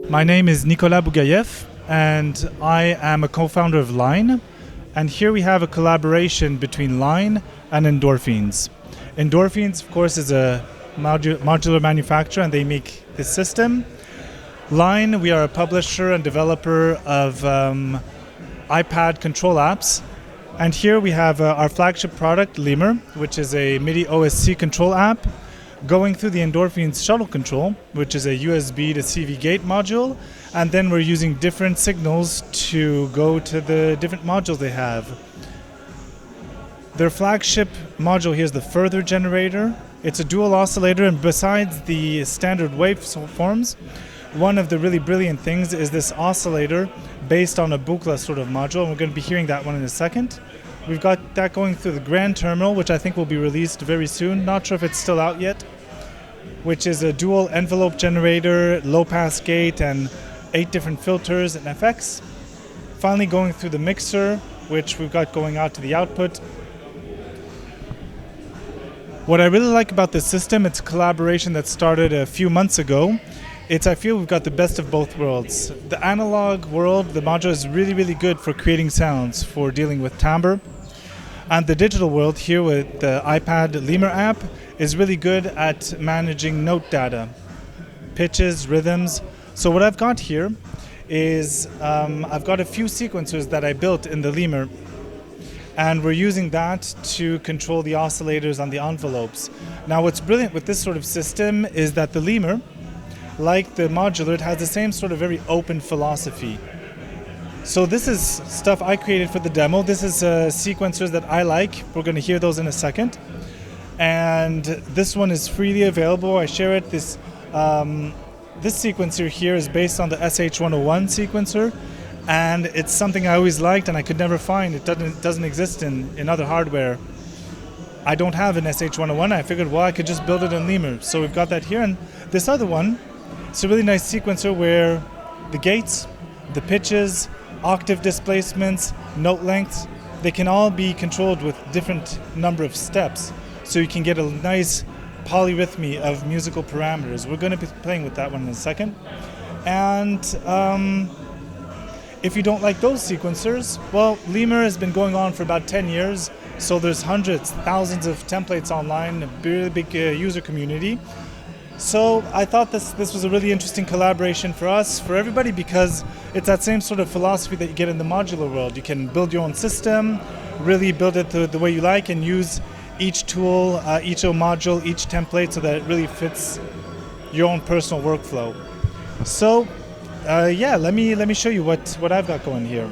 My name is Nicolas Bougaïeff, and I am a co-founder of Liine. And here we have a collaboration between Liine and Endorphins. Endorphins, of course, is a modular manufacturer, and they make this system. Liine, we are a publisher and developer of iPad control apps. And here we have our flagship product, Lemur, which is a MIDI OSC control app, going through the Endorphins shuttle control, which is a USB to CV gate module, and then we're using different signals to go to the different modules they have. Their flagship module here is the further generator. It's a dual oscillator, and besides the standard waveforms, one of the really brilliant things is this oscillator based on a boucle sort of module, and we're going to be hearing that one in a second. We've got that going through the grand terminal, which I think will be released very soon. Not sure if it's still out yet, which is a dual envelope generator, low pass gate, and 8 different filters and effects. Finally going through the mixer, which we've got going out to the output. What I really like about this system, it's a collaboration that started a few months ago. I feel we've got the best of both worlds. The analog world, the module is really, really good for creating sounds, for dealing with timbre. And the digital world here with the iPad Lemur app is really good at managing note data, pitches, rhythms. So what I've got here is I've got a few sequencers that I built in the Lemur, and we're using that to control the oscillators on the envelopes. Now what's brilliant with this sort of system is that the Lemur, like the modular, it has the same sort of very open philosophy. So this is stuff I created for the demo. This is sequencers that I like. We're going to hear those in a second. And this one is freely available. I share it. This sequencer here is based on the SH101 sequencer, and it's something I always liked and I could never find. It doesn't exist in other hardware. I don't have an SH101. I figured, well, I could just build it in Lemur. So we've got that here. And this other one, it's a really nice sequencer where the gates, the pitches, octave displacements, note lengths, they can all be controlled with different number of steps. So you can get a nice polyrhythmy of musical parameters. We're going to be playing with that one in a second. And if you don't like those sequencers, well, Lemur has been going on for about 10 years. So there's hundreds, thousands of templates online, a really big user community. So I thought this was a really interesting collaboration for us, for everybody, because it's that same sort of philosophy that you get in the modular world. You can build your own system, really build it the way you like, and use each tool, each module, each template so that it really fits your own personal workflow. So yeah, let me show you what I've got going here.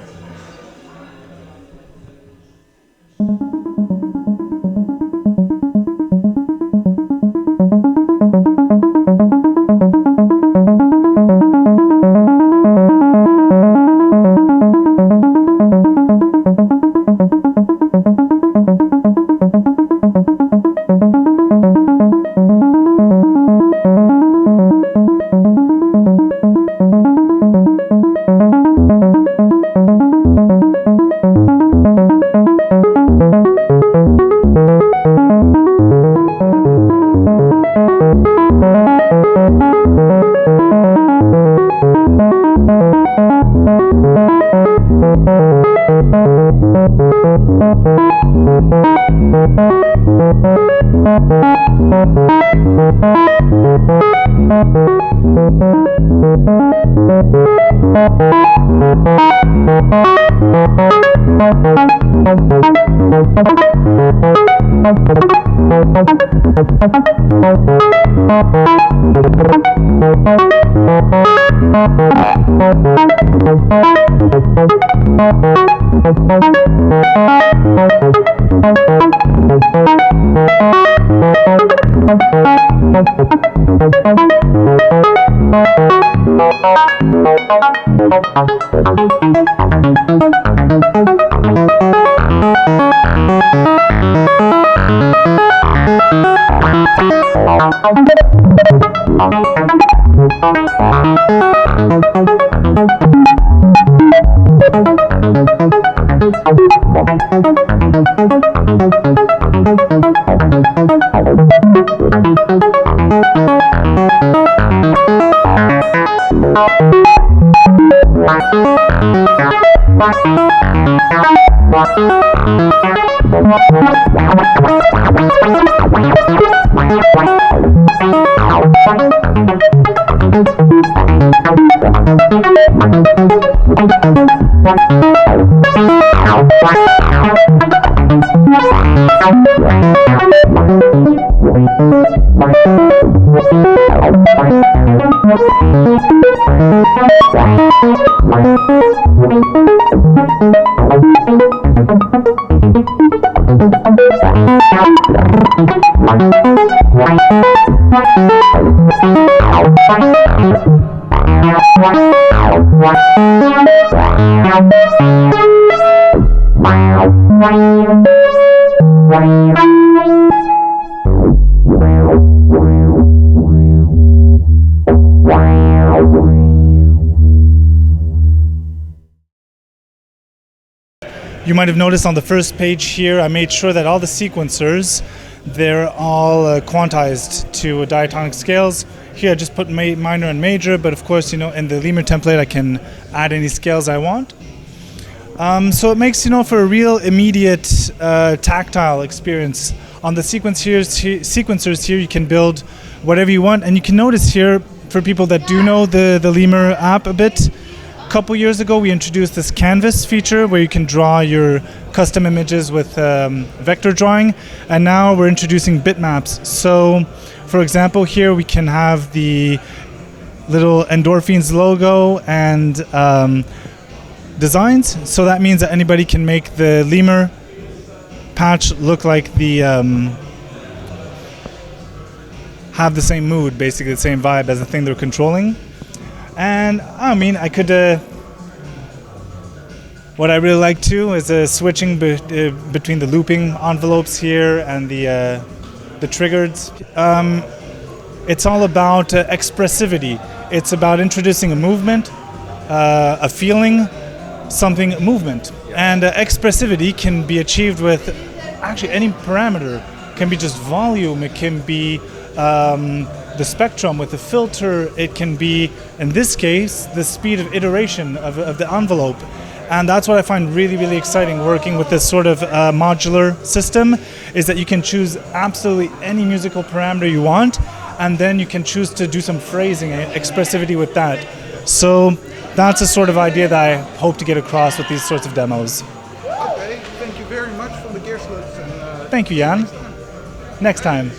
You might have noticed on the first page here, I made sure that all the sequencers, they're all quantized to diatonic scales. Here I just put minor and major, but of course, in the Lemur template I can add any scales I want. So it makes, for a real immediate tactile experience. On the sequencers here, you can build whatever you want, and you can notice here, for people that do know the Lemur app a bit, a couple years ago we introduced this canvas feature where you can draw your custom images with vector drawing, and now we're introducing bitmaps. So for example, here we can have the little Endorphins logo and designs, so that means that anybody can make the Lemur patch look like the have the same mood, basically the same vibe as the thing they're controlling. And I mean, I could what I really like too is switching between the looping envelopes here and the triggered. It's all about expressivity. It's about introducing a movement, a feeling, movement. And expressivity can be achieved with actually any parameter. It can be just volume, it can be the spectrum with the filter, it can be, in this case, the speed of iteration of the envelope. And that's what I find really, really exciting working with this sort of modular system, is that you can choose absolutely any musical parameter you want, and then you can choose to do some phrasing and expressivity with that. So that's the sort of idea that I hope to get across with these sorts of demos. Okay, thank you very much for the Gearsluts. Thank you, Jan. Next time.